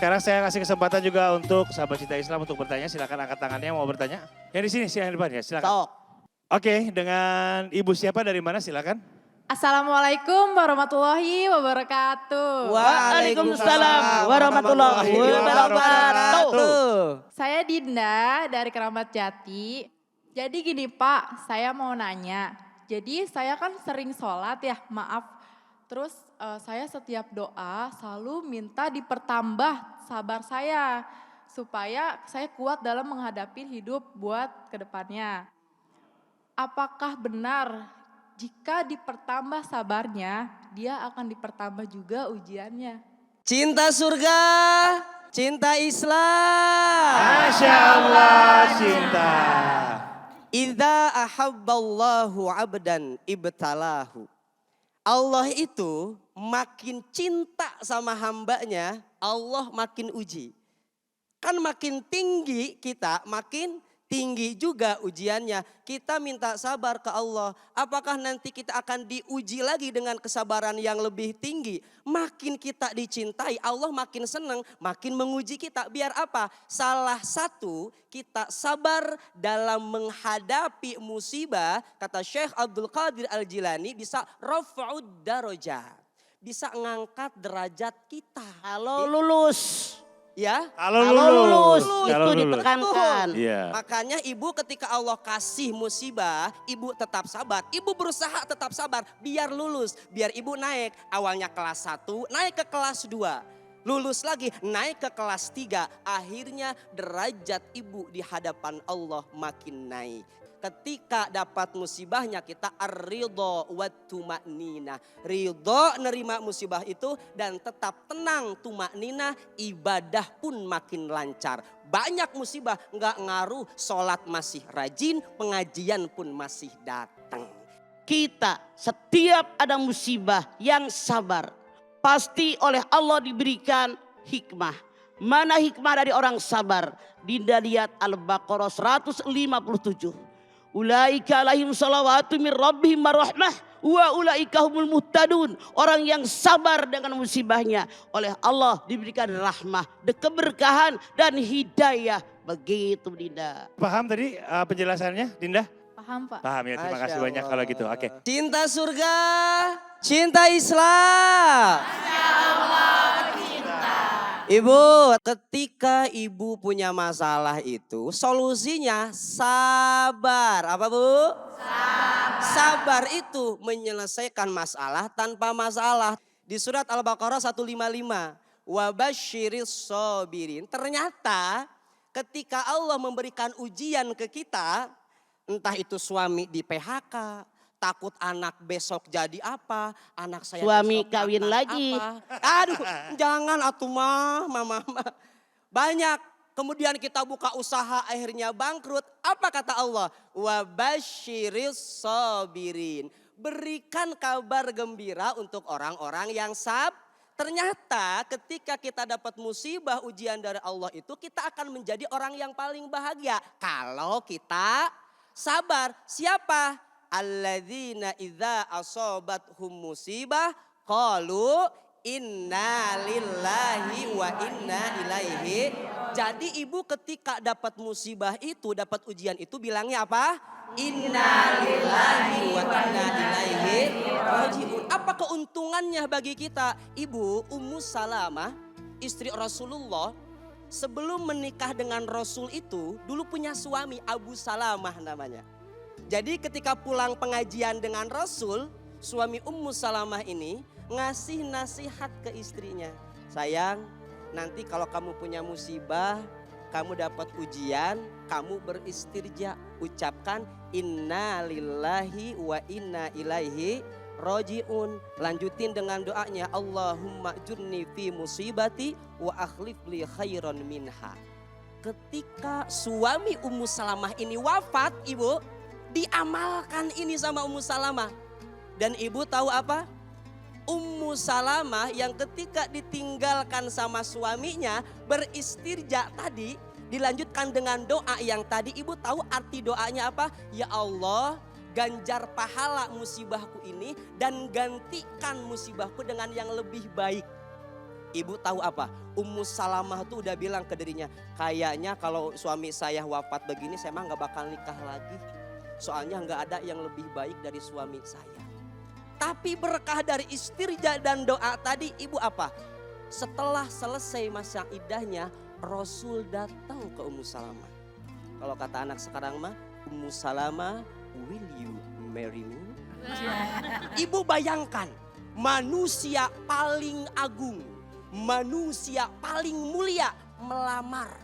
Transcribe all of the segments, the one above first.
sekarang saya kasih kesempatan juga untuk sahabat cinta Islam untuk bertanya. Silakan angkat tangannya mau bertanya. Yang di sini, yang di depan ya, silakan. Sok. Oke, dengan ibu siapa dari mana silakan. Assalamualaikum warahmatullahi wabarakatuh. Waalaikumsalam warahmatullahi wabarakatuh. Saya Dinda dari Keramat Jati. Jadi gini Pak, saya mau nanya. Jadi saya kan sering sholat ya, maaf. Terus saya setiap doa selalu minta dipertambah sabar saya. Supaya saya kuat dalam menghadapi hidup buat kedepannya. Apakah benar jika dipertambah sabarnya, dia akan dipertambah juga ujiannya? Cinta surga, cinta Islam. Masya Allah cinta. Idza ahabballahu abdan ibtalahu. Allah itu makin cinta sama hambanya, Allah makin uji. Kan makin tinggi kita, makin tinggi juga ujiannya. Kita minta sabar ke Allah. Apakah nanti kita akan diuji lagi dengan kesabaran yang lebih tinggi? Makin kita dicintai, Allah makin senang, makin menguji kita. Biar apa? Salah satu, kita sabar dalam menghadapi musibah. Kata Syekh Abdul Qadir Al-Jilani, bisa rafa'ud darajat. Bisa ngangkat derajat kita. Kalau lulus. Ya, Kalau lulus Kalau itu lulus. ditekankan. Iya. Makanya ibu ketika Allah kasih musibah, ibu tetap sabar. Ibu berusaha tetap sabar biar lulus, biar ibu naik. Awalnya kelas 1, naik ke kelas 2. Lulus lagi, naik ke kelas 3. Akhirnya derajat ibu di hadapan Allah makin naik. Ketika dapat musibahnya kita ar-ridho wa tuma'nina. Ridho nerima musibah itu dan tetap tenang tuma'nina, ibadah pun makin lancar. Banyak musibah enggak ngaruh, sholat masih rajin, pengajian pun masih datang. Kita setiap ada musibah yang sabar. Pasti oleh Allah diberikan hikmah. Mana hikmah dari orang sabar? Dinda lihat Al-Baqarah 157. Ulaika alaihim salawatu min rabbihim warahmah wa ulaika humul muhtadun. Orang yang sabar dengan musibahnya oleh Allah diberikan rahmah, keberkahan dan hidayah. Begitu Dinda. Paham tadi penjelasannya Dinda? Paham Pak? Paham ya, terima Masya kasih banyak Allah. kalau gitu. Oke. Cinta surga, cinta Islam. Ibu, ketika ibu punya masalah itu solusinya sabar. Apa Bu? Sabar itu menyelesaikan masalah tanpa masalah. Di surat Al-Baqarah 155. Wabasyiris sabirin. Ternyata ketika Allah memberikan ujian ke kita, entah itu suami di PHK, takut anak besok jadi apa, anak saya Suami besok kawin makan lagi. apa. Aduh, jangan atuh mama. Banyak. Kemudian kita buka usaha akhirnya bangkrut. Apa kata Allah? Wabasyiris sabirin. Berikan kabar gembira untuk orang-orang yang Ternyata ketika kita dapat musibah ujian dari Allah itu kita akan menjadi orang yang paling bahagia. Kalau kita sabar. Siapa? Alladzina idza asobathum musibah qalu inna lillahi wa inna ilaihi. Jadi ibu ketika dapat musibah itu, dapat ujian itu bilangnya apa? Inna lillahi wa inna ilaihi rajiun. Apa keuntungannya bagi kita? Ibu Ummu Salamah, istri Rasulullah, sebelum menikah dengan Rasul itu dulu punya suami Abu Salamah namanya. Jadi ketika pulang pengajian dengan Rasul, suami Ummu Salamah ini ngasih nasihat ke istrinya. Sayang, nanti kalau kamu punya musibah, kamu dapat ujian, kamu beristirja. Ucapkan inna lillahi wa inna ilaihi rajiun. Lanjutin dengan doanya, Allahumma jurni fi musibati wa akhlif li khairan minha. Ketika suami Ummu Salamah ini wafat, ibu, diamalkan ini sama Ummu Salamah. Dan ibu tahu apa? Ummu Salamah yang ketika ditinggalkan sama suaminya beristirja tadi, dilanjutkan dengan doa yang tadi ibu tahu arti doanya apa? Ya Allah, ganjar pahala musibahku ini dan gantikan musibahku dengan yang lebih baik. Ibu tahu apa? Ummu Salamah tuh udah bilang ke dirinya, kayaknya kalau suami saya wafat begini saya mah gak bakal nikah lagi. Soalnya gak ada yang lebih baik dari suami saya. Tapi berkah dari istirja dan doa tadi ibu apa? Setelah selesai masa iddahnya, Rasul datang ke Ummu Salamah. Kalau kata anak sekarang mah, Ummu Salamah, will you marry me? Ibu bayangkan, manusia paling agung, manusia paling mulia melamar.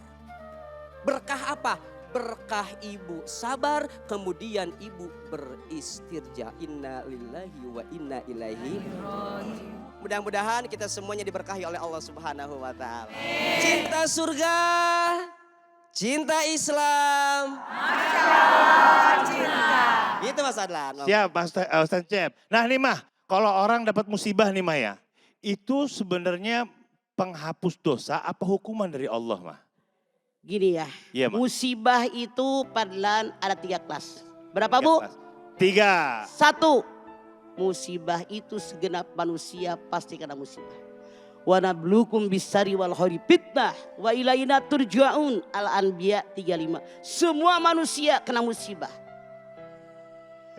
Berkah apa? Berkah ibu sabar, kemudian ibu beristirja. Inna lillahi wa inna ilaihi. Mudah-mudahan kita semuanya diberkahi oleh Allah Subhanahu wa taala. Cinta surga, cinta Islam. Masya Allah, cinta. Gitu Mas Adlan. Siap Ustaz Cep. Nah nih Mah, kalau orang dapat musibah nih Mah ya, itu sebenarnya penghapus dosa apa hukuman dari Allah Mah? Gini ya, Iya, Mak. musibah itu padahal ada 3 kelas. Berapa 3 Bu? kelas. 3. 1, musibah itu segenap manusia pasti kena musibah. Wa nabluukum bisari wal khairi fitnah wa ilaina turja'un. Al-Anbiya 35. Semua manusia kena musibah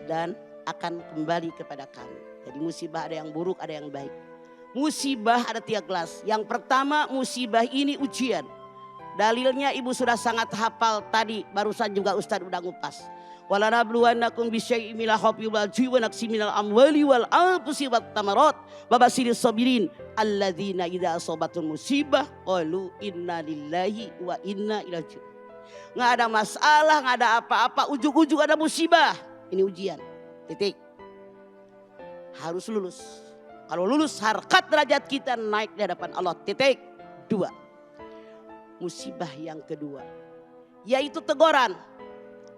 dan akan kembali kepada kami. Jadi musibah ada yang buruk, ada yang baik. Musibah ada 3 kelas. Yang pertama, musibah ini ujian. Dalilnya ibu sudah sangat hafal tadi, barusan juga Ustadz udah ngupas. Walanabluwannakum bisyai'in minal khawfi wal ju'i wa naqsin minal amwali wal anfusi wat tamarat wa basyiris sabirin alladzina idza asabatum musibah qalu inna lillahi wa inna ilaihi raji'un. Enggak ada masalah, enggak ada apa-apa, ujug-ujug ada musibah. Ini ujian. Titik. Harus lulus. Kalau lulus harkat derajat kita naik di hadapan Allah. Titik. 2. Musibah yang kedua yaitu teguran.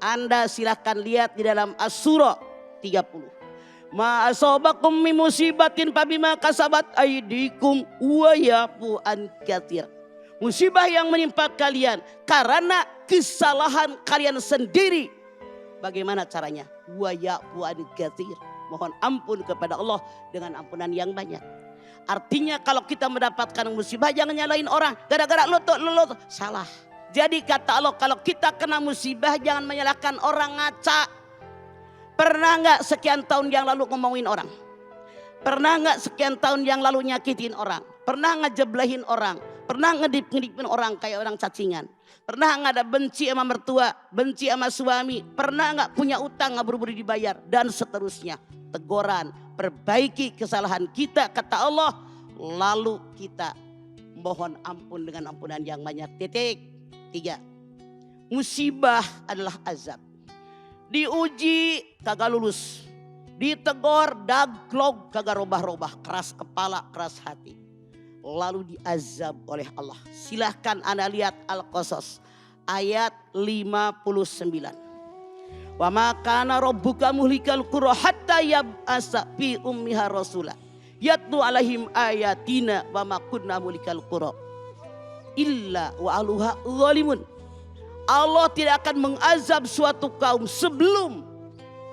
Anda silahkan lihat di dalam As-Surah 30. Ma asabakum min musibatin fabima kasabat aydikum wa yafu an katsir. Musibah yang menimpa kalian karena kesalahan kalian sendiri. Bagaimana caranya? Wa yafu an katsir. Mohon ampun kepada Allah dengan ampunan yang banyak. Artinya kalau kita mendapatkan musibah jangan nyalain orang. Gara-gara lo tuh. Salah. Jadi kata Allah kalau kita kena musibah jangan menyalahkan orang, ngaca. Pernah nggak sekian tahun yang lalu ngomongin orang? Pernah nggak sekian tahun yang lalu nyakitin orang? Pernah ngejeblehin orang? Pernah ngedip-ngedipin orang kayak orang cacingan? Pernah nggak ada benci sama mertua? Benci sama suami? Pernah nggak punya utang nggak buru-buru dibayar? Dan seterusnya. Teguran, perbaiki kesalahan kita kata Allah, lalu kita mohon ampun dengan ampunan yang banyak. Titik. 3. Musibah adalah azab. Diuji kagak lulus, ditegor daglog kagak robah-robah, keras kepala keras hati, lalu diazab oleh Allah. Silahkan Anda lihat Al-Qasas ayat 59. Wa ma kana rabbuka muhlikal qura hatta yab'asa fi ummiha rasula yatlu alaihim ayatina wa ma kunna muhlikal qura illa wa aluha zalimun. Allah tidak akan mengazab suatu kaum sebelum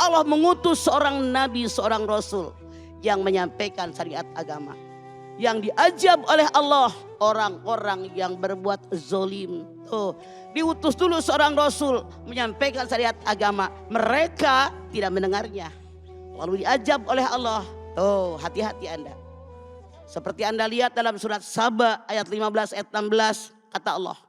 Allah mengutus seorang nabi, seorang rasul yang menyampaikan syariat agama. Yang diazab oleh Allah orang-orang yang berbuat zalim. Tuh, diutus dulu seorang rasul menyampaikan syariat agama, mereka tidak mendengarnya. Lalu diazab oleh Allah. Tuh, hati-hati Anda. Seperti Anda lihat dalam surat Saba ayat 15 ayat 16 kata Allah.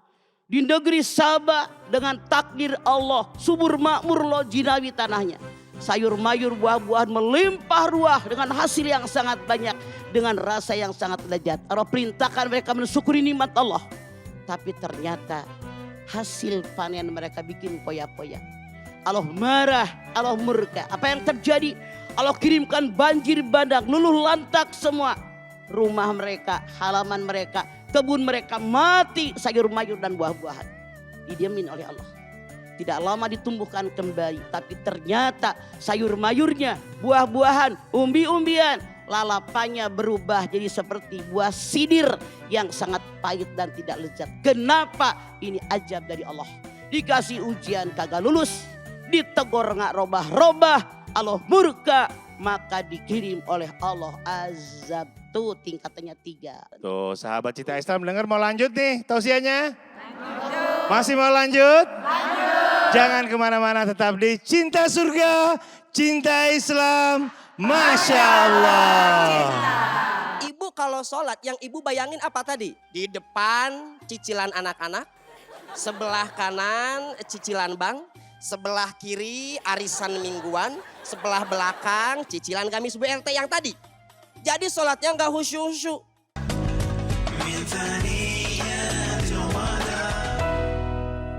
Di negeri Saba dengan takdir Allah subur makmur loh jinawi tanahnya. Sayur mayur buah-buahan melimpah ruah dengan hasil yang sangat banyak. Dengan rasa yang sangat lezat. Allah perintahkan mereka mensyukuri nikmat Allah. Tapi ternyata hasil panen mereka bikin poya-poya. Allah marah, Allah murka. Apa yang terjadi? Allah kirimkan banjir bandang, luluh lantak semua. Rumah mereka, halaman mereka, kebun mereka mati, sayur mayur dan buah-buahan. Didiamin oleh Allah. Tidak lama ditumbuhkan kembali, tapi ternyata sayur mayurnya, buah-buahan, umbi-umbian, lalapannya berubah jadi seperti buah sidir yang sangat pahit dan tidak lezat. Kenapa? Ini ajab dari Allah. Dikasih ujian kagak lulus, ditegur nggak robah-robah, Allah murka, maka dikirim oleh Allah azab satu, tingkatannya 3. Tuh sahabat Cinta Islam dengar mau lanjut nih tausiahnya? Masih mau lanjut? Jangan kemana-mana, tetap di Cinta Surga, Cinta Islam, Masya Allah. Ibu kalau sholat yang ibu bayangin apa tadi? Di depan cicilan anak-anak, sebelah kanan cicilan bank, sebelah kiri arisan mingguan, sebelah belakang cicilan gamis BLT yang tadi. Jadi sholatnya nggak khusyuk-khusyuk.